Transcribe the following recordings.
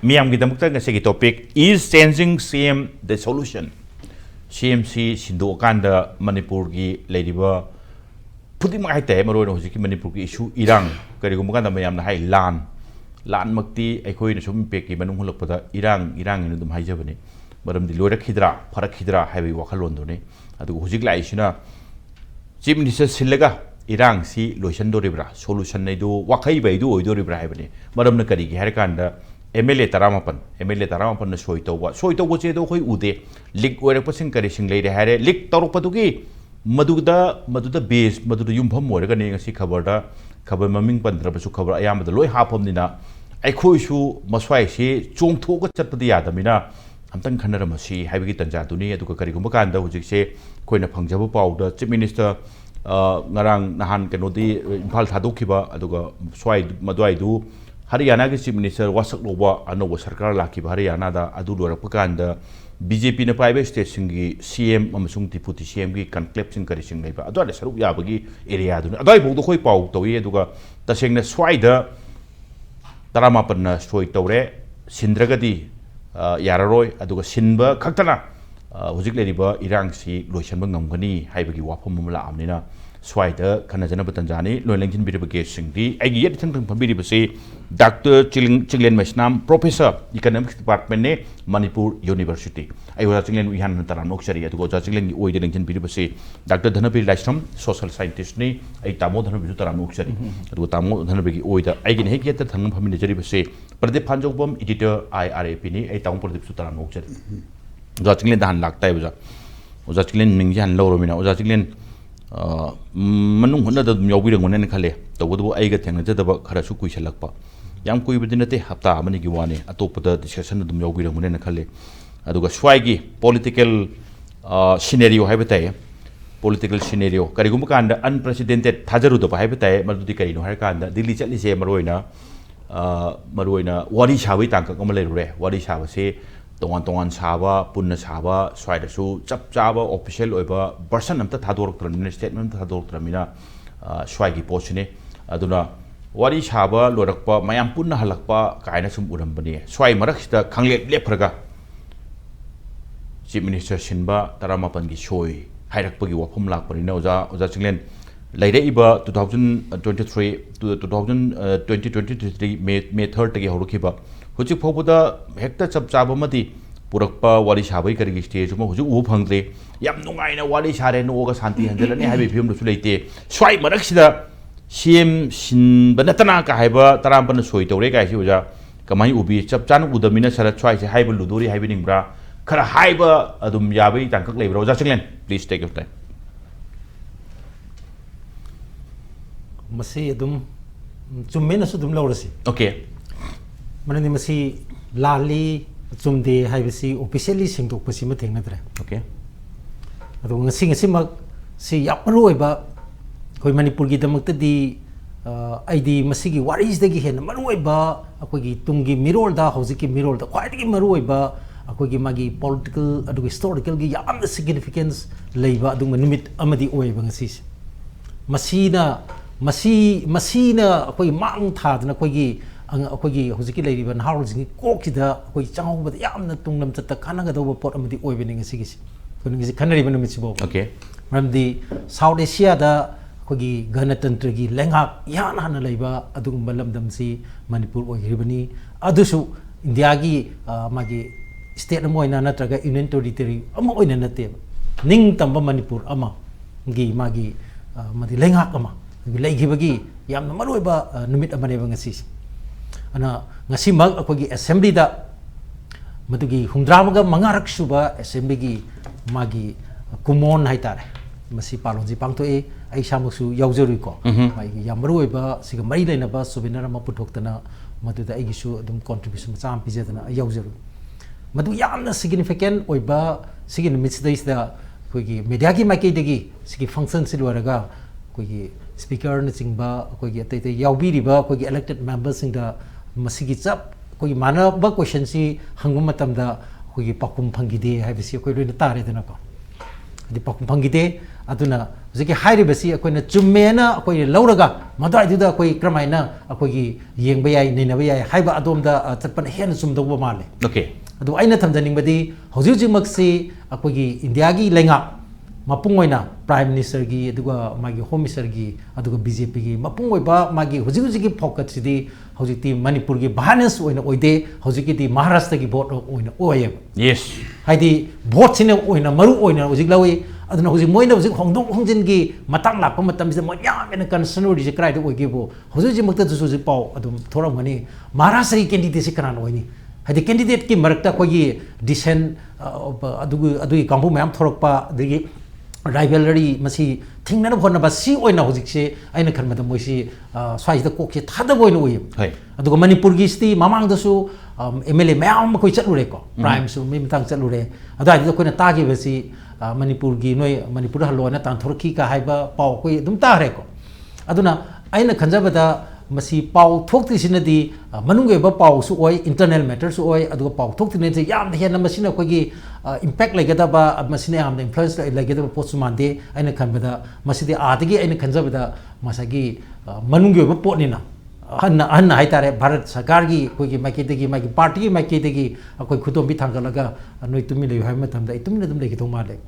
Miam ki damukta nga segi topic is changing CM the solution. CMC Sindo Kanda Manipur ki ladiba putting my tay maro no hojiki Manipur ki issue irang kari gumukanda mayam na hai lan makti ekoi na sum pe ki manung hulakpada irang inu dum haijabani maram di loira khidra farak khidra haibi wakhalon do ne adu hojik lai sina chief minister silaga irang si lotion do ribra solution nei do wakai bai do oido ribra haibani maram na kari ki har kanda MLA Taramapan na soy to che do khoi ude lik oirak pasing kari sing leire hare lik torok patuki maduda base maduda yumpham moiraga ne ngasi khabar maming pandra basu khabar ayam da loi hapom nina ai khoi su maswai si chongtho ka chatpadi yadamina amtang khanara masi haibigi tanja tuni adu ka kari gumba kanda hujik se koina phangjaba pawda chief minister ngarang nahan kenodi imphal thadokhiba aduga swai madwai du Haryana ki chief minister wasak loba anoba sarkar laki Haryana da adu lorak pakanda BJP na private state singi CM amasung deputy CM ki conclave sing kari sing leiba adu saruk yabagi area du adai bog do khoi pau toyi aduga tasengna swaida taramapan na soi tore sindragadi yararoi aduga sinba khaktana hujik leriba irang si loisanba ngamgani haibagi wafam mala amnina Swaida Kanajana Batanjani, Loyalington Bidabake Singdi, I get something from Bidibase, Dr. Chinglen Maisnam, Professor, Economics Department, Manipur University. I was Chinglen Wihan Taranokshari to go to Chinglen Oidington Bidibase, Dr. Dhanabir Laishram, social scientist, I Tamo Dhanabir to Tamo Dhanabiki Oida, I can hate the Thanam from the Jeribase, Pradeep Phanjoubam, editor IRAP, I Town Pradeep Sutaranokshari. Chinglen Dan Lak Taiba, was Chinglen Ninjan Loromina, was Chinglen. Manung Hutna the Myobi Monen Kale, the Woodwo Aga Tang, the Karasuku Shalakpa. Young Kuibinate, Hapta, Manigiwani, atop the discussion of the Myobi Monen Kale. Aduga Swagi, political scenario habitat, political scenario, Karigumaka, unprecedented Tajaru of habitat, Madudika, Harkanda, diligently say Maroina, what is Havitanka Comale, what is Havase. Tongan Sava, Punna Sava, Swidasu, Chap Java, official over person of the Tador statement Tador Tramina, Swagi Pochine, Aduna, what is Hava, Lorakpa, Mayam Punna Halakpa, Kainasum Udambani, Swai Maraksta, Kangle Lepraga, Chief Minister Shinba, Taramapangi Shoi, Hairakpagi Wapum Lakparina, Oza Chinglen, Later Iba 2023 to 2023, May 3rd Taki Horukiba. Hujik Pobuda Hector Chapchabamati, Purakpa, Wadi Shabai Kari stage, Huju Hungry, Yam Nungaina, Wadi Share, no Oga Santi, and then have him to late. Swipe Maraxida, CM Shin Banatanaka Haiba, Tarampan Soito Rega, Kamai Ubi, Chapchan would the Minnesota tries a Haiba Luduri Haibining Bra, Kara Haiba, Adum Yabi, Tankak Labor, Zachlin. Please take your time. Masi Adum Chuminasudum Lorasi. Okay. Manani masi lali chumde haibasi officially singdok pasima thengnadre okay adu ngasi mak si yapro iba koi Manipur gi damakta di aidi masigi waris dagi hen maru iba akoi gi tungi mirol da hojiki mirol da kwai gi maru iba akoi gi magi political adu historical gi yam the significance leiba adu nimit amadi oiba ngasi masina akoi mang thadna koi gi Akogi Hosiki Lady Van Housing, Kokida, Chang, but Yam Tunglam Tata Kanaga over port of the oiling Sigis. When is Canary Venomitsibo. Okay. From the South Asia, the Kogi Ganatan Trigi, Lenga, Yana Laiba, Adum Balam Damsi, Manipur or Ribani, Adusu, Indiagi, Magi, State of Moina Natraga, inventory, Amoina Native, Ning Tamba Manipur, Ama, Gi Magi, Madi Lenga Ama, Lake Hibagi, Yam Maruba, Numit Amanevangasis. Ana ngasi mag akogi assembly da madugi hundramaga mangarak suba assembly gi magi kumon haitare masi palonji pangto ai samusu yaujeri ko mai yamroi ba siga mai leina ba subinara ma putoktana maduda ai gisu dum contribution cham pijedana yaujeru madu yamna significant oiba sigi nimits da isda kogi media gi makai degi sigi function silwaraga kogi speaker na chingba kogi atai yaubiriba kogi elected members singda masigi chap koi mana ba question si hangum matam da koi pakum phangide hai bisi koi loina tare dana ko di pakum phangite aduna jiki hairi basi akoina chummena akoi lauraga madai duda akoi kramaina akoi gi yengba yai neina ba yai haiba adomda chatpan hen sumdogba male okay adu aina thamjaning badi hoji hoji maksi akoi gi india gi lenga mapung oina prime minister gi aduga magi home minister gi aduga bjp gi mapung oiba magi hoji hoji gi focus sidi hojiti manipur gi balance oina oide hojiki di maharashtra gi vote oina oye yes haidi vote sine oina maru oina hojik lawi aduna hojik moina hojik hongdong hongjin gi matang lakpa matam se mo yam ena concern ori je krai do oige bo hojik makta ju ju pau adum thoram ngani maharashtra gi candidate se kanan oini haidi candidate ki marakta ko gi dissent adu kambu mayam thorokpa digi rivalry masi thingna na phona basi oina hojik se aina khan madam moisi swai da kok se thada boina oye aduga manipur gi sti mamang da su mla mayam koi chatlure ko prime su mi mitang chatlure adai da koina ta gi basi manipur gi noi manipur halo na tan thorki ka haiba pau koi dum ta re ko aduna aina khanjaba da masi pau thokti sinadi manung ge ba pau su oi internal matter su oi aduga pau thokti ne yam de hena masina ko gi impact legada ba masina am influence legada ba post mande aina khanbada masidi adagi aina khanjaba da masagi manung ge ba pot ni na hanna haitare bharat sarkar gi ko gi maki de gi maki party gi maki de gi akoi khutom bi thangalaga noi tumi le hai matam da itumna dum le gi thoma le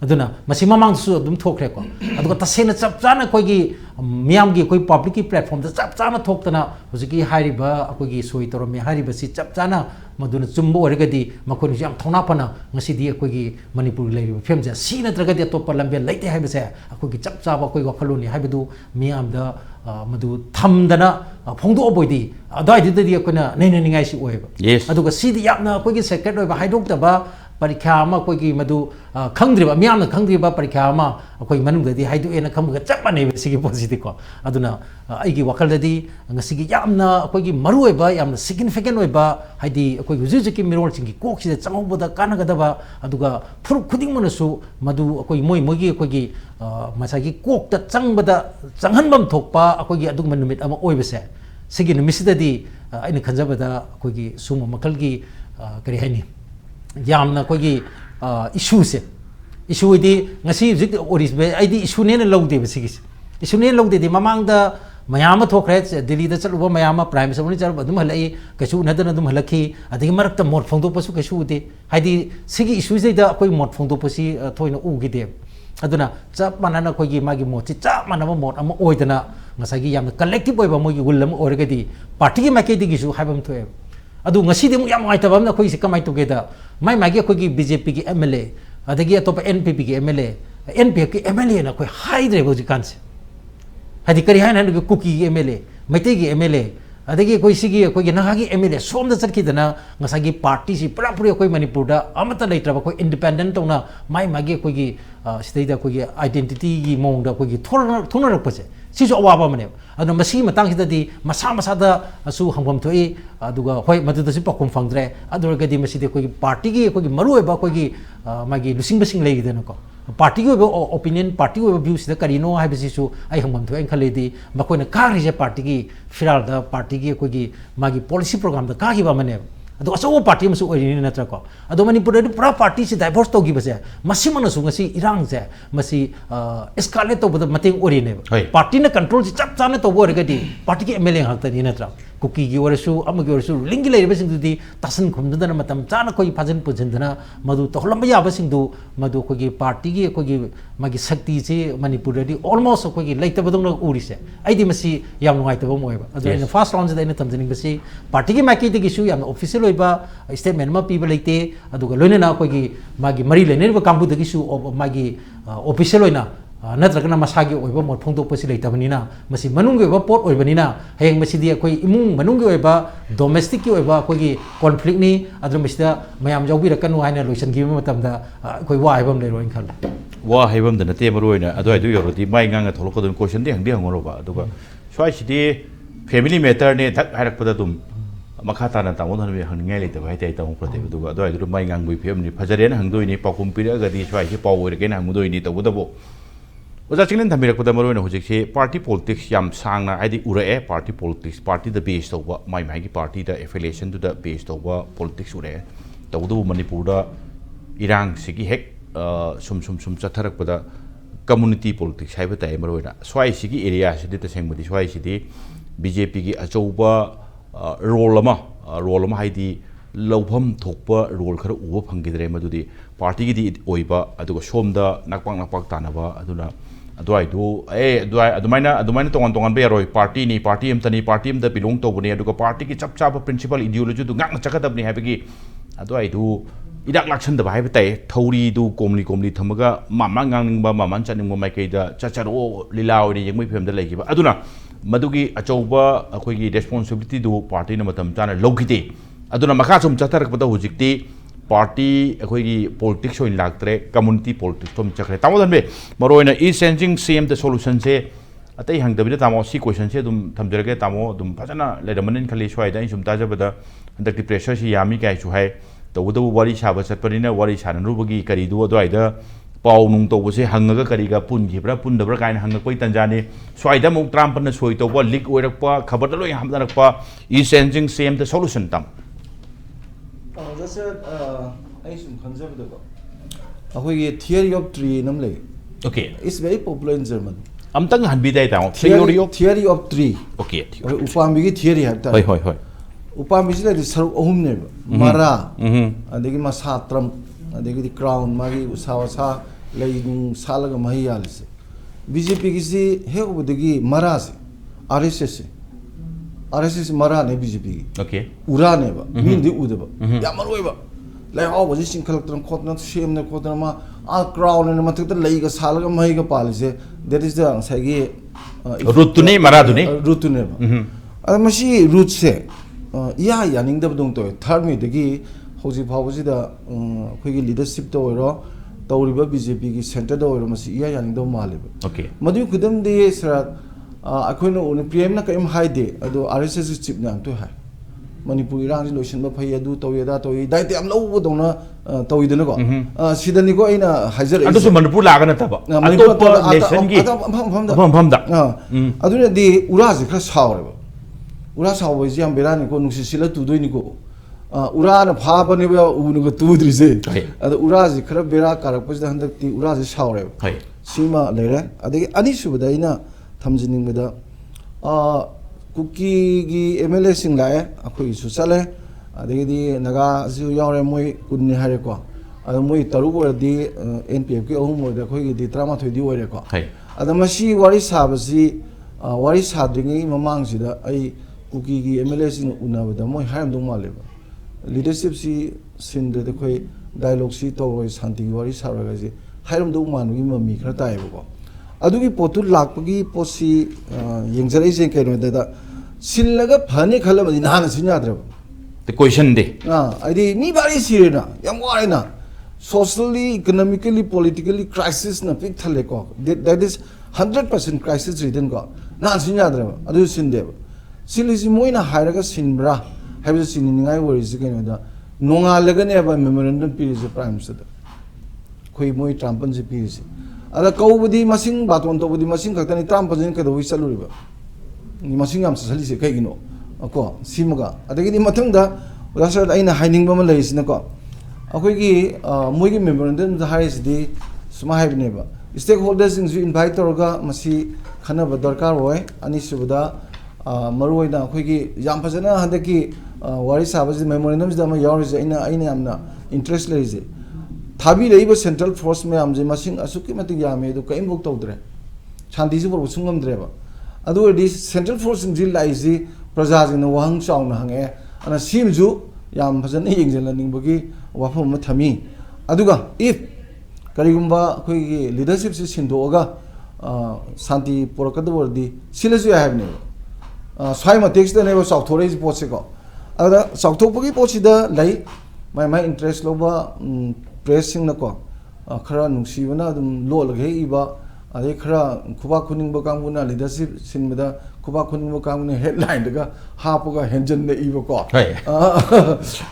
aduna masi mamang su dum thokre ko aduga tasena chap chana koi gi miam gi koi public ki platform da chap chana thoktana hojiki hairiba akoi gi soi toro me hairiba si chap chana maduna chumbo orgadi makoi ni jam thona pana ngasi di akoi gi manipur le fem ja si na traga de top lambe laite haiba se akoi gi chap chaba koi wakhaluni haibadu miam da madu thamdana phongdo boidi adai di akona nei ngai si oiba aduga si di yapna akoi gi secret oiba haidok taba parikha ama koi gi madu khangdriba miamna khangdriba parikha ama koi manung dadi haidu ena khamga chappa nei sigi positive ko aduna aigi wakal dadi ngasigi yamna koi gi maru oiba yamna significant oiba haidi koi huji ki mirol chingi kok si changoboda kana gadaba aduga phur khuding manasu madu koi mogi koi gi masagi kok ta changbada changhanbam thokpa koi gi adug manumit ama oibase sigi numisidadi aina khanjabada koi gi suma makal gi kari haini yamna koi gi issue se issue di ngasi zik oris be aidi issue ne lawde be sigi issue ne lawde di mamang da mayama thokre delhi da chaluba mayama prime minister ni chaluba dum halai kachu nadana dum halaki adigi marakta mot phongdo pasu kachu de haidi sigi issue ze da koi mot phongdo pasi thoina ugi de aduna chap manana koi gi magi mot chi chap manama mot ama oidana ngasagi yamna collective oiba mogi gulam orgadi party gi makedi gi su haibam thoe adu ngasi de mu yam ngai tabam na koi se kamai to geda mai magi koi gi bjp gi mla adagi atop npp gi mla npp gi mla na koi haidre boji kanse hadi kari haina na kuki gi mla maite gi mla adagi koi sigi koi gi nagagi mla som da charki dana ngasagi party si pura pura koi manipur da amata leitra koi independent tona mai magi koi gi state da koi gi identity gi mong da koi gi thona rakpase sisu awaba mane aduna masi matang hidadi masa da asu hangam thoi aduga hoi madu si pakum phangdre adura gadi masi de koi party gi koi maru eba koi gi magi lusing basing lei gidena ko party gi opinion party gi views da karino hai bisi su ai hangam thoi khale di makoi na ka ri party gi firal da party gi koi gi magi policy program da ka gi ba mane adu aso party masu ori na tra ko adu manipur di pura party si divorce to gi base masi mana su ngasi irang se masi escalate to bada mateng ori ne party na control si chap chana to ori gadi party ki mla hakta ni na tra kuki gi orasu amagi orasu lingi lei be sing di tasan khum da na matam chana koi phajan pujin dana madu to holam ya ba sing du madu ko gi party gi ko gi magi shakti che manipur di almost ko gi leita badong na uri se ai di masi yam ngai to mo ba adu in first round da ina tamjani basi party gi maki de gi su yam official loiba statement ma piba leite aduga loina koi gi magi mari lene ba kambu de gi su magi official loina natragana masagi oiba mot phongdok pasi leitabnina masi manung ge ba pot oibanina heng masi dia koi imung manung ge oiba domestic ki oiba koi gi conflict ni adru misda mayam jawbi rakanu haina loisan gi matamda koi wa haibam le roin khal wa haibam da nate maroina adoi du yoroti mai nganga tholok don question de hangde hangoroba aduga swai sidi family matter ne thak hairak pada dum makha ta na tamon han be hangai le ta bai tai tamon prote aduga adoi du mai ngang bui fem ni phajaren hangdoi ni pakum pira ga di swai si paw ore ken hangdoi ni tawudabo Oja Chinglen Dhanabir Laishram hojikse party politics yam sangna aidi urae party politics party the base toba mai gi party the affiliation to the base toba politics urae tawdu Manipur da irang sigi hek sum chatharakpada community politics haiba tai maroina swai sigi area sidi tasengmadi swai sidi BJP gi achouba role ama haidi lawpham thokpa role khara uba phangidre madudi party gi di oiba aduga somda nakpak tanaba aduna adwai du adumaina tongan be roi party amda belong to bune aduga party gi chap chap principal ideology du ngak chakadabni haibagi adwai du idak laksan da haiba tai thori du komli thamaga mama nganingba maman chaningba maikaida chacharo lilawi yengmai phemda leigiba aduna madugi achouba akoigi responsibility du party na matam chana logite aduna makha sum chatharakpada hujikti party akoigi politics oin laktre community politics tom chakre tamodan be maroina is changing same the solution se atai hangdabida tamo si question se dum thamjerage tamo dum phajana ledamanin khali swaida sum tajabada handaki pressure si yami kai chu hai tawudabu wari saba chatpanina wari sananrubagi kari du adwaida pau nung to bose hangaga kariga punjibra pundabra kain hangakoi tanjani swaida muk trampan soi to ba leak oirakpa khabar da loi hamdarakpa is changing same the solution tam that's I should conserve the akoigi theory of tree namle okay it's very popular in German amtang hanbi dai ta theory of tree okay upambi gi theory habta hoi upambi sila di saruk ahum ne mara adegi masatram adegi di crown magi usawa leidung salaga mahiyalse BJP gi si hegubudegi mara se RSS mara ne BJP gi okay ura ne ba min di udaba yamaroi ba lai haw ba sin khalak khotna shem ne khotna ma a crown ne mathak ta leiga salaga mahiga palise that is the sagi rutune mara dune rutune ba adamashi root se ya ningdab dong to third me degi hoji phawji da khoi gi leadership to ro tawriba BJP gi center da ro masi ya ningdab male okay madu khudam de sara akoino on PM na kaim haide ado RSS chief na to hai Manipur irang lotion ba phai adu taweda toy dai te am lo dona tawidana ko sidani ko ina hajar adu su Manipur laga na taba atopa nation gi pham da aduna di ura ji khra sawre ba ura sawo ji am berani ko nungsi sila tudoi ni ko ura na pha ba ne ba u nu tu dri se adu ura ji khra bera karak pa da handak ti ura ji sawre ba sima lere adagi ani su ba ina thamjining bada kuki gi MLA sing lae akoi su chale adagi di naga su yaure moi kunni hare ko adu moi taru ko di NPF ki ohum mo da khoi gi di trama thoi di ore ko adama si wari sabasi wari sadringi mamang si da ai kuki gi MLA sing unaba da moi haram dong male leadership si sinde de khoi dialogue si to roi santi wari saraga ji haram dong manu gi mami khra tai ko adugi potu lakpagi posi yengzare ise keno da sillaga phani khala madi nana sinya dra the question de adi ni bari sirena yam warena socially economically politically crisis na pik thale ko that is 100% crisis written ko na sinya dra adu sinde silisi moina hairaga sinbra haibse siningai wori se keno da nonga laga ne ba memorandum period prime minister khoi moi trampan je period ada kau budi masing baton to budi masing kakta ni tram pajin ka do wisalu riba ni masing am sali se kai gino ko simaga adagi ni mathang da rasa aina haining ba ma lei sina ko akoi gi moi gi memorandum da haris di sma hai ne ba stakeholders in invite torga masi khana ba darkar hoy ani subada maroi na akoi gi yam phajana handaki wari sabaji memorandum da ma yaw ri aina amna interest lei je थाबी रही central force में आमजे मसिंग असुकी मतिक यामे दो कई book तौद्रे शांति से पर सुंगम द्रेबा अदु the central force in जिल लाइजी प्रजा जिन वहंग चाउना हंगे अना सिमजु याम फजन यंगजन निंबगी वाफम म थमी अदुगा इफ करिगुंबा कोई लीडरशिप से सिंदोगा शांति पोरकदवरदी सिलजु याबने स्वाइ मतेक्स दने चाउथोरे पोसे को अदा चाउथोपगी पोसिदा लै माय इंटरेस्ट लोबा pressing na ko khara nungsibana dum lol ge iba ade khara khuba khuning ba kanguna leadership sinbada khuba khuning ba kanguna headline daga hapuga henjen ne iba ko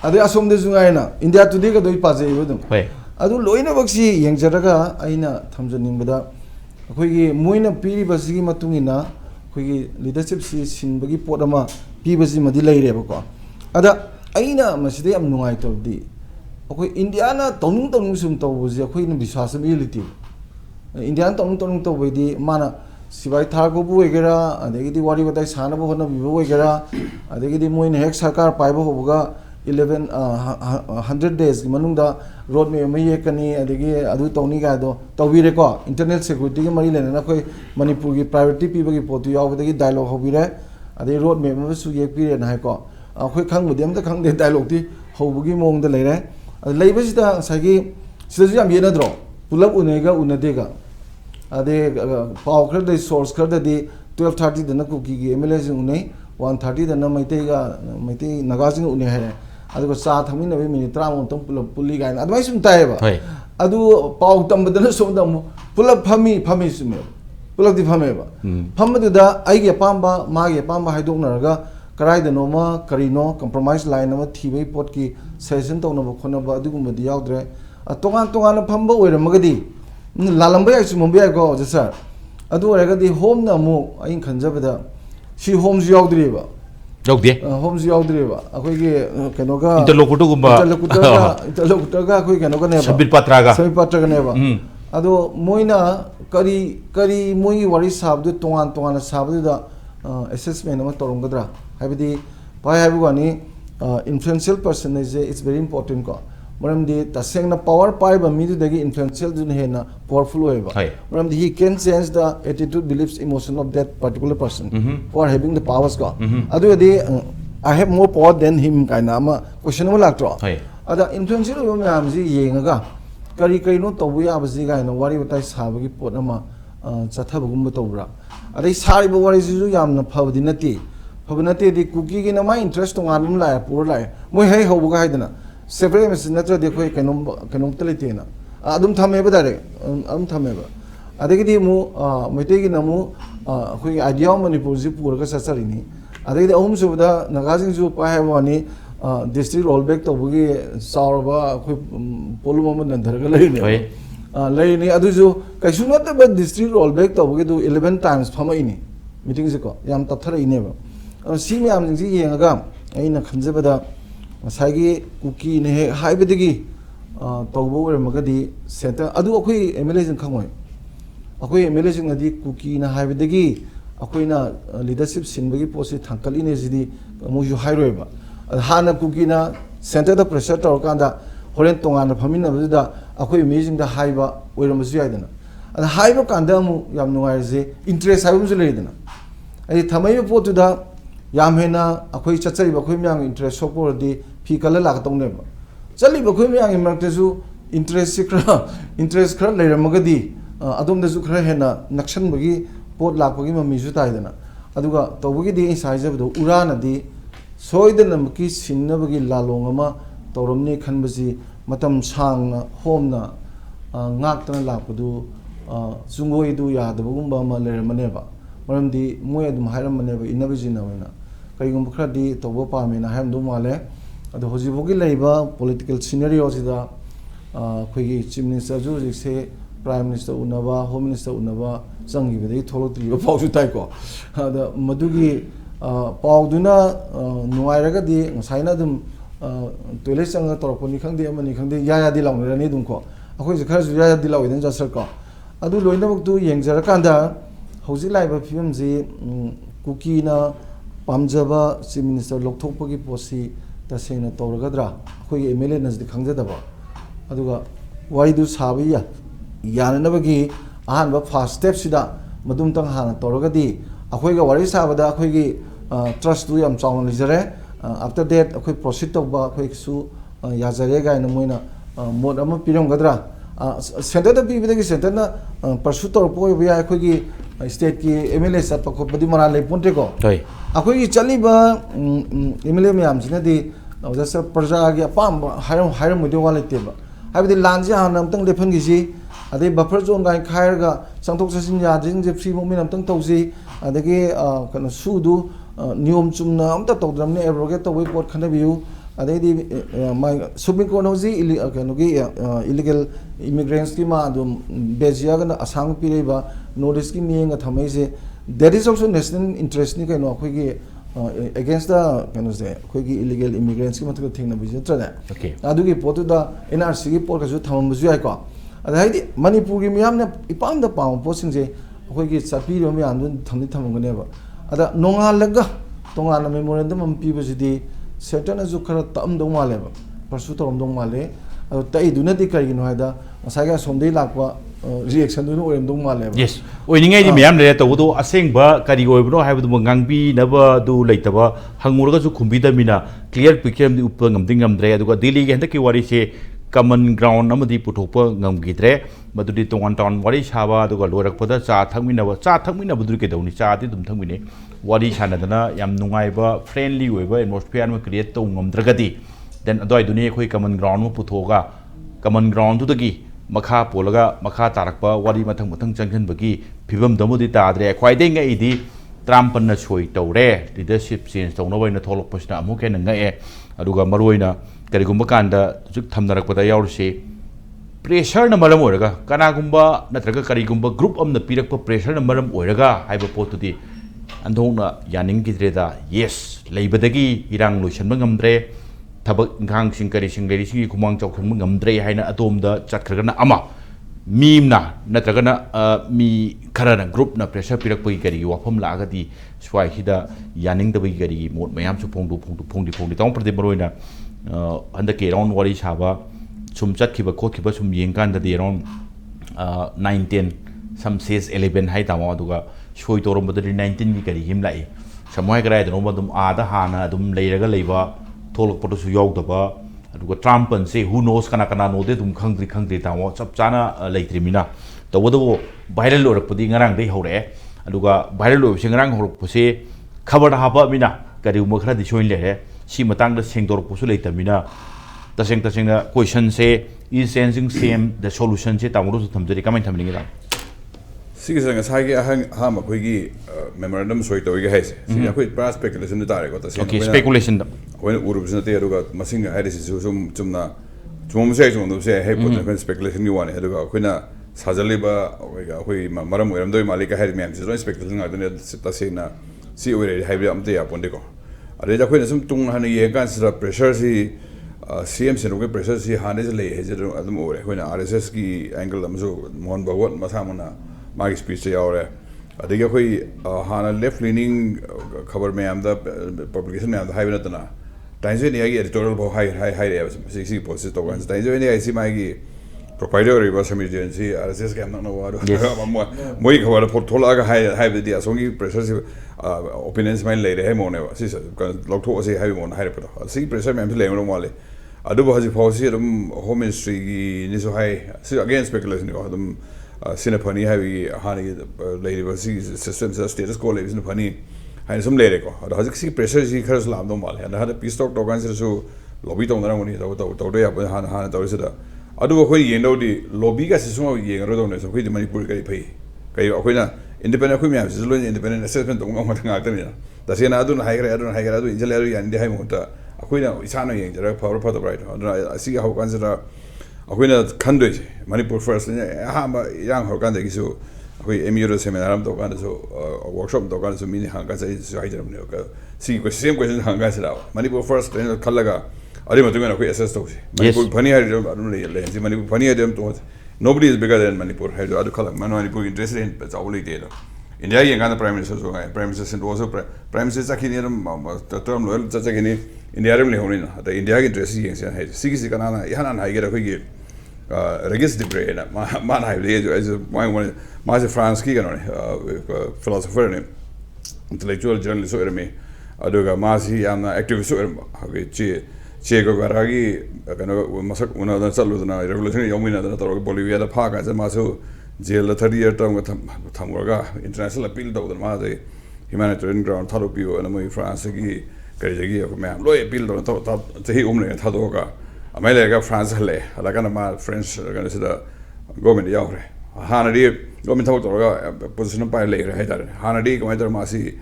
ade asom de jungai na India today ga doi paje iba dum adu loina baksi yengjaraga aina thamjaning bada akhoi gi moina piri basigi matungina akhoi gi leadership si sinbagi podama pi basi madi leire ba ko ada aina maside am nungai to di ꯑꯩꯈꯣꯏ ꯏꯟꯗꯤꯌꯥꯅ ꯇꯧꯅꯤꯡ ꯁꯨꯝ ꯇꯧꯕꯁꯦ ꯑꯩꯈꯣꯏꯅ ꯕꯤꯁ꯭ꯋꯥꯁ ꯑꯃ ꯂꯩꯇꯦꯕ ꯏꯟꯗꯤꯌꯥꯅ ꯇꯧꯅꯤꯡ ꯇꯧꯕꯗꯤ ꯃꯥꯅ सिवाई थारगोबू वगैरह अदेगी वारी बताई सानबो होनबो वगैरह अदेगी मोइन हेक सरकार पाइबो होबगा 100 days की मनुंगदा रोड में मई एकनी अदेगी अदु तौनी गादो तौबिरेको इंटरनेट सिक्योरिटी की मरी लेना कोई मणिपुर की प्रायोरिटी पीबगी पोतु यावदगी डायलॉग होबिरे अदे रोड में मसु येक पिरे नायको अखोई खंगबदि अमता खंगदे डायलॉग ती होबगी मोंगदा लेरे लेबसिदा सागी सिदजु याम येनद्रो पुलब उनेगा उनदेगा अदे पाव खर दे सोर्स खर दे 12:30 दना कुकी की एमएलए जिंग उने 1:30 दना मैते नगाजिंग उने है अदो चा थमिन नबे मिनिट 30 तम पुली गाइन अदवाई सुम तायबा अदु पाव तंबदना सोदम पुलब फमी सुमे पुलब दि फमेबा फमदुदा आइगे पांबा मागे पांबा हाइदोकनरगा कराइदनोमा करिनो कंप्रोमाइज लाइन अमा थीबै पोट की सेशन तौनबो खोनबा अदुगुमबदि यावद्रे तोगान फंबा ओइरमगदी लालंबे आइसु मुंबई आइको सर अदु ओरगदी होम न मु आइन खंजबदा सी होम जु यावद्रिबा यावदे होम जु यावद्रिबा अखोइगे कनोगा इंटरलोकुटर गा अखोइ कनोगा नेबा सबीर पत्रगा नेबा अदो मोइना करी मोइ वारी साबदु तोंगान साबदुदा असेसमेंट अमा तोरंगद्रा हाइबदी पाइ हाइबुगानी influential person is it's very important को मरमदी तसेंगना पावर पाइबा मिदुदगी इन्फ्लुएंशियल दुन हेना पावरफुल होएबा मरमदी he can change the attitude beliefs emotion of that particular person for having the powers को अदुदी I have more power than him काइना अमा क्वेश्चन अमा लाक्ट्रो अदा इन्फ्लुएंशियल होबा म्याम जी येंगा करी नो तौबु याबजी गाइना वारी बताई साबगी पोट अमा चथबगुम तौब्रा अदै सारिबो वारी जिजु यामना फबदि नती दि कुकी की नमा इंटरेस्ट तोंगानम लाय पुर लाय मोय हे होबगा हाइदना सेपरेट में नत्र देखो कनोम तलेतेना अदुम थमेबा दारे अदुम थमेबा अदगी मु मैतेगी नमु अखोई आइडिया मणिपुर जी पुरगा सचरिनी अदगी अहुम सुबदा नगाजिंग जु पाहेवानी डिस्ट्रिक्ट रोल बैक तबगी सावरबा अखोई पोलुम म नंधरगा लेनी अदुजु कैसु नतबा डिस्ट्रिक्ट रोल बैक तबगी दु 11 टाइम्स फमइनी मीटिंग से को याम तथरइनेबा सी म्याम जिंग जी येंगा अइना खंजबदा साइगी कुकी ने हाइबदगी तौबो ओरमगदी सेंटर अदु अखोई एमएलए जिंग खंगोय अखोई एमएलए जिंग नदी कुकी ना हाइबदगी अखोइना लीडरशिप सिनबगी पोसे थांकलिने जिदी मुजु हाइरोयबा हाना कुकी ना सेंटर द प्रेशर तौर कांदा होरेन तोंगान फमिनबदा अखोई मेजिंग द हाइबा ओरमसु याइदना अद हाइबा कांदा मु याम नुगाइजे इंटरेस्ट हाइबमसु लेदना अदि थमैबा पोतुदा याम हेना अखोई चचरिबा अखोई म्याम इंटरेस्ट सोपोरदी फी कल लागतौनेबा चलिबा अखोई म्याम मरक्तसु इंटरेस्ट खरा लेरमगदी अदोमदसु खरा हेना नक्सनबगी पोट लाकबगी ममीसु ताइदना अदुगा तौबगी साइजबदो उरानदी सोइदनमकी सिन्नबगी लालोंग अमा तौरमने खनबसी मतम सांगना होमना ngaktana lakpadu chungoidu yadabagumba ma lermaneba maramdi moi adum hairammaneba inabijina wena kaigum khradi tobo pamena haimdu male ado hojibogi leiba political scenario sida khoigi chief minister ju jikse prime minister unaba home minister unaba changi bedai tholotri pawju taiko ada madugi pawduna nuairaga di saina dum toilet changa torponi khangde amani khangde ya di lawngrani dum ko अखोई से खरसु या दिलाव इदन जसर को अदु लोइनबक तु येंगजर कांदा हौजि Laiba film जी cookie ना पामजबा chief minister लोकथोपगी पोसी तसेना तौरगद्रा अखोई एमएलए नजदि खंगजदबा अदुगा वाइदु साबिया याननबगी अहानबा फर्स्ट स्टेप सिदा मदुम तंग हाना तौरगदी अखोइगा वारि साबदा अखोइगी ट्रस्ट तु याम चावना लिजरे आफ्टर दैट अखोई प्रोसीड तौबा अखोइसु याजरे गाइना मोइना मोड अमा पिरमगद्रा सेंटर द पीबदगी सेंटर ना परसु तौरपो बिया अखोइगी स्टेट की एमएलए सत पखोपदि मरा ले पुंटेको अखोइगी चलीबा एमएलए म्याम सिनदि जस प्रजा गी पाम हायरम मुदे वालेतेबा हाबदि लांजे हान अमतंग लेफनगिसि अदे बफर जोन गाय खायरगा संथोक ससिन यादिंग जे फ्री मोमेंट अमतंग तौसि अदगी कनो सुदु नियम चुमना अमता तौद्रमने एब्रोगेट तौबै पोट खनबियु अदेदी सुप्रीम कोर्ट हौजी कनोगी इलीगल इमिग्रेंट्स की मा अदुम बेजियागना असांग पिरेबा नोटिस की मियंग थमैसे that is also national interest नि कनो अखोगी against the kind of say illegal immigrants ki mathak thing na bijatra ne Okay. adu gi potu da NRC gi por ka ju thamam bu ai ko ada hai Manipur gi miyam ne ipam da paw po sing je khoi gi chapi ro mi andun thamni thamam ne ba ada nonga laga tonga na memorandum am pi bu di certain as khara tam dong male ba parsu tom dong male adu tai du na di kar gi no haida masaga somdei lakwa reaction du no orem dong male ba yes oiningai di miyam le to do aseng ba kari oi bro hai bu ngangbi na ba du leitaba hangmurga ju khumbi da mina clear picture di uppa ngamding ngamdre adu ga delhi ge handa ki wari se common ground amadi puthokpa ngamgidre madudi tongan ton wari saba adu ga lorak pada cha thangmina ba du ke dawni cha di dum thangmine wari sanadana yam nungai ba friendly oi ba atmosphere ma create to ngamdragadi then adoi duni khoi common ground ma puthoga common ground tu dagi makha polaga makha tarakpa wari mathang changkhan bagi phibam damudi tadre khwai dei ngai di trampan na choi tawre leadership change tawna waina tholok pasna amu ke nanga e aduga maroina karigumba kanda juk thamnarakpada yaurse pressure na maram oiraga kana gumba natraga karigumba group amna pirakpa pressure na maram oiraga haiba potudi andongna yaning gidreda yes leibadagi irang loisanba ngamdre tabak inghang singkari singleri singi kumang chawkhan ngamdre haina atomda chatkragana ama mimna natragana mi kharana group na pressure pirakpa gari wafam lagadi swai hida yaning dabai gari mot mayam su phongdi tong Pradeep maroina handa ke round wari saba sum chatkhiba khokhiba sum yengkan da de round 9 10 some says 11 hai tama aduga shoi torom badri 19 gi gari him lai samoy garai dum badum ada hana dum leiraga leiba tholok patu su yog daba aduga trampan se who knows kana no de dum khangdri tama chap chana leitrimina tawado viral orakpudi ngarang dei hore aduga viral ob singrang horok pose khabar haba mina gari umakhra di soin le si matang da sengdor posu leitamina taseng na question se is sensing same the solution se tamuru su thamjari kamai thamlingi da Sige sanga sagi ha ma khoi gi memorandum soi to gi haise si khoi pra speculation da tare ko ta okay speculation da when urubsna te aruga masing ha desi sum chumna chum se se he put na speculation gi wane aruga khoina sajali ba khoi maram oram doi malika ha mem se speculation ga ne ta se na si ore ha bi am te ya ponde ko are ja khoina sum tung han ye kan sa pressure si CM se no pressure si ha ne le he je adum ore khoina RSS ki angle am so mon bawat masamuna मागी speech यावरे अदिगे कोई हाना left leaning खबर में आमदा publication में आमदा highway नतना times ने Yagi editorial बो high रे सी post तो गांस times ने आईसी मागी प्रोप्राइटरी बस एमरजेंसी आरएसएस के हमना वारो मोई खबर पर थोला का हाई दिया सोंगी प्रेशर से ओपिनियंस में ले रहे मोने सी लॉकथो से हाई मोन हाई पर सी प्रेशर में ले मोन वाले अदु बहजी फौसी दम होम मिनिस्ट्री की निसो हाई सी अगेन स्पेकुलेशन को दम Sinapani heavy honey lady was systems status quo lives in a funny and some lady. The Hazi pressure is equals Lamdo Mal and I had a piece of tokens so lobby on the Ramoni Today up with Hana Torisida. I do a way you know the lobby gas is one year rodon as a way the Manipur pay. Kayakuna independent women is independent assessment of Montana. The Siena don't hire, I don't hire, I do Ingelary and Diamota. Aquina is Hana Yang, the power part of right. I see how consider. Akwina khandoi Manipur first hamba yang hokan de gisu akoi emiro seminar am to kan so workshop to kan so mini hanga sai so haidam ne ka si ko same question hanga sira Manipur first khalaga ari matunga akoi assess to Manipur phani hari adum le si Manipur phani adum to nobody is bigger than Manipur had adu khalag Manipur interested in zawli de India yang kan prime minister so prime minister sind also prime minister sakini term lo chachakini India ram le honina the India ki interest yang se hai si kana yana hai gera khoi register brain man hai le as one mas France ki kanone philosopher ne intellectual journalist so me aduga masi am activist so che go garagi kana masak una da chalu na revolution yomina da to Bolivia da pha ka masu jail 30 year term thamga international appeal da ma de humanitarian ground therapy and my France ki kari jagi ko me lo appeal da to chahi umne tha do ka America France hale ala kana ma French kana sida government yaure hanadi government thaw to position pa le re haidar hanadi ko maidar ma si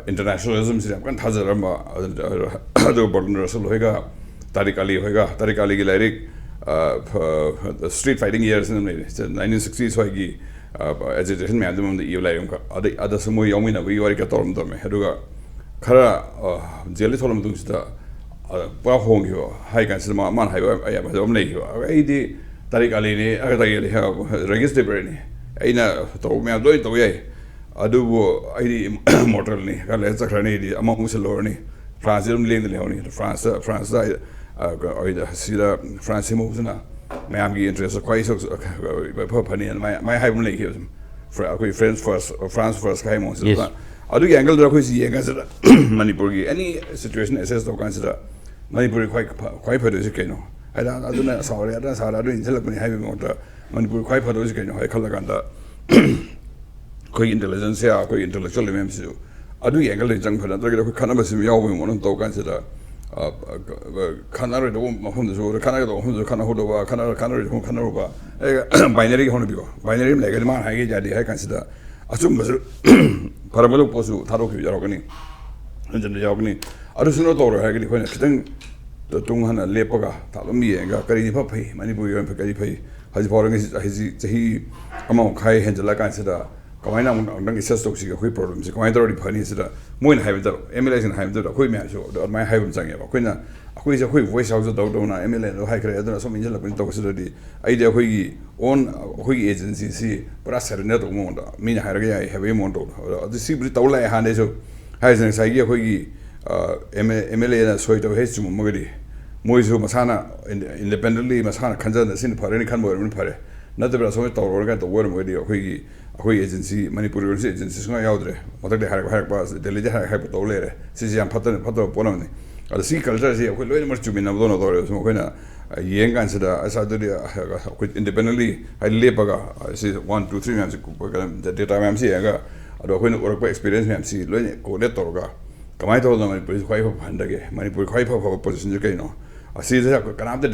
internationalism si kan thazar ma ado border rasul hoega tarikali ki lyric the street fighting years in the 1960s hoegi agitation me adum the eu lyric ka ada sumo yomina we wari ka torm to me haduga khara jeli tholam tu sta pa hong yo hai kan sima man hai ai ba dom nei yo ai di tarik ali ni aga tarik ali ha register ni aina to me doi to ye adu bo ai di mortal ni ka le chakra ni di ama muselor ni France dum leng le ni France da ai da sira France mo na me am gi interest quite so pa pani and my hai bum le ki for akoi France first kai mo so adu gi angle da khoi si ye ga sa Manipur gi any situation assess to consider Manipur quite photo is keno I don't know sorry I don't know in select hai mo ta Manipur quite photo is keno hai khala kan da koi intelligence ya koi intellectual mem si adu gi angle jang phana da gi khana ba sim yaw mo non to consider khana re do ma hon so khana do hon so khana ho do ba khana re hon khana ro ba binary hon bi ko binary me ga ma hai ge ja di hai consider asum ba paramelo posu tharo ki ya ro ni jan ya ni adu suno to ro hai ge khoi na khitang tung hana lepaga talom ye ga kari ni pha phai Manipur yo pha kari phai haji foreign haji chahi among khai henjala kan sida kamaina ang assess to si ga khoi problem si kamaina ro phani sida moin hai da MLA sin hai da khoi me so mai hai bun sang ya khoi na khoi ja khoi voice out do na MLA lo hai kare da so min jala pin to sida di idea khoi gi on khoi agency si para serna to mo da min hai ra ga hai be mo to the si bri to lai han de so hai san sai gi khoi gi MLA na soi to hes mo magadi moisu masana independently masana khanjan sin phare ni khan mo rin phare na de bra so to ro ga to wor mo di khoi agency Manipuri agency sunga yaudre motak de har ba Delhi de har to le re si jam phatane phato ponam ni ala si culture si khoi loi mar chumi na do no do so khoi na yeng kan sida asa do khoi independently hai le paga si 1 2 3 mams ku ga the data mams si ga ado khoi no work experience mams si loi ko le to ga kamai to Manipur khoi pha phanda ge Manipur khoi pha position je kai no asi je kanam de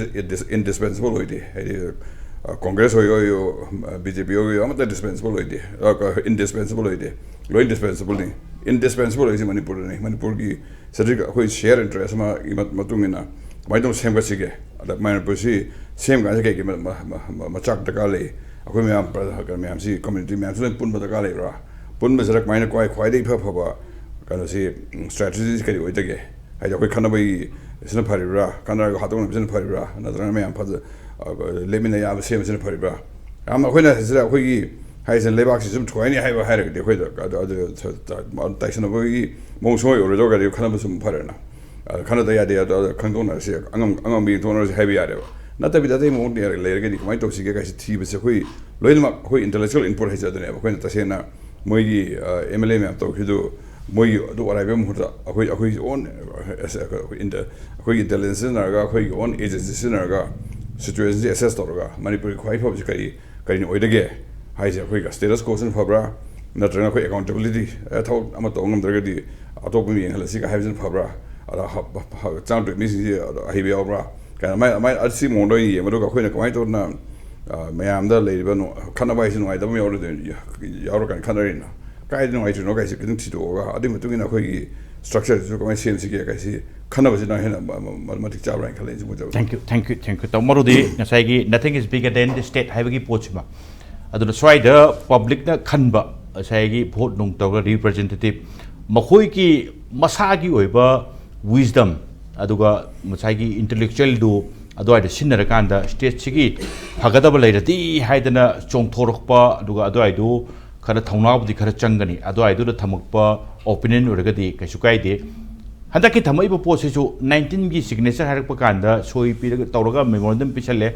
indispensable hoide Congress hoyo BJP hoyo amata dispensable hoide indispensable hoide lo indispensable ni indispensable is Manipur ni Manipur gi sadri khoi share interest ma imat matungina mai dom sem ga sige ada Manipur si sem ga ge ma chak ta ka le khoi me am pra me am si community me am so pun ba ta ka le ra pun ba sarak mai na kwai dei pha ba kana si strategies kari hoite ge ai khoi khana bai isna phari ra kana ga hatong na phari ra na dra me am pha lemina ya sem sin phari ba am khoi na sira khoi gi hai san lebak si sum thoi ni hai ba hai ra de khoi da ta sna bai mo so yo ro ga de khana ba sum phari na khana da ya de da khang dong na si angam bi dong na si hai bi ya de na ta bi da mo ne le ga ni mai to si ga si thi ba se khoi loi ma khoi intellectual input hai ja de khoi na ta se na moi gi MLA me to khidu moi do arai be mo da khoi on khoi intelligence na ga khoi on agency na ga situation assess to ga Manipur khoi pha kai ni oide ge hai ja khoi ga status quo sin phabra na trana khoi accountability thau ama to ngam dra di atop mi hala si ga hai sin phabra ala chang to mi si hi be obra ka mai si mo do yi mo do ga khoi na kai to na mayam da le ba no khana bai sin wai da mo yo de ya ro kan khana rin na kai no ai to no kai si kin ti do ga adi mo tu na khoi gi structure so kai sem si ga kai si khana ba sin na hena mathematic cha ran khale ji mo ja thank you tomorrow di ngasai gi nothing is bigger than the state hai gi pochma adu swai the public na khanba sai gi vote nong to representative makhoi ki masa gi oiba wisdom aduga masai gi intellectual du adoi da sinara kanda state sigi phagadaba leirati haidana chongthorokpa aduga adoi du khara thaunabudi khara changani adoi du da thamakpa opinion uragadi kaisu kaide handaki thamaiba pose su 19 gi signature harakpa kanda soi piraga tawraga memorandum pisale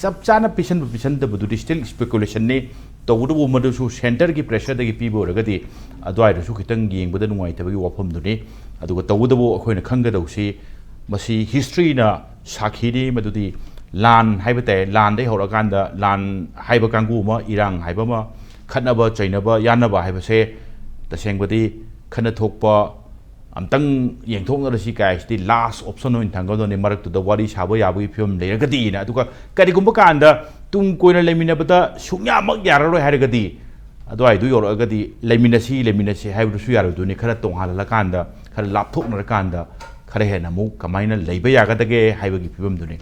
sab chana pisan da budu still speculation ne tawdu madu su center gi pressure da gi pibo uragadi adoi da su khitang yengbuda nungai tabagi wafam du ne aduga tawdu bo akhoina khanga dausi masi history na sakhiri madudi lan haibate lan dai horakanda lan haiba kangu ma irang haiba ma khanaba chainaba yanaba haibase tasengbadi khana thokpa amtang yengthokna rasi kai sti last option in thangado ne marak tu da wari sabo yabu film leiragadi na aduga karigumba kanda tung koina leminabada sungya mak yararoi hairagadi adoi du yoragadi leminasi haibu su yaru du ne khara tonghala kanda khara lapthokna kanda khare hena mu kamaina leiba yagadage haibagi phibam dune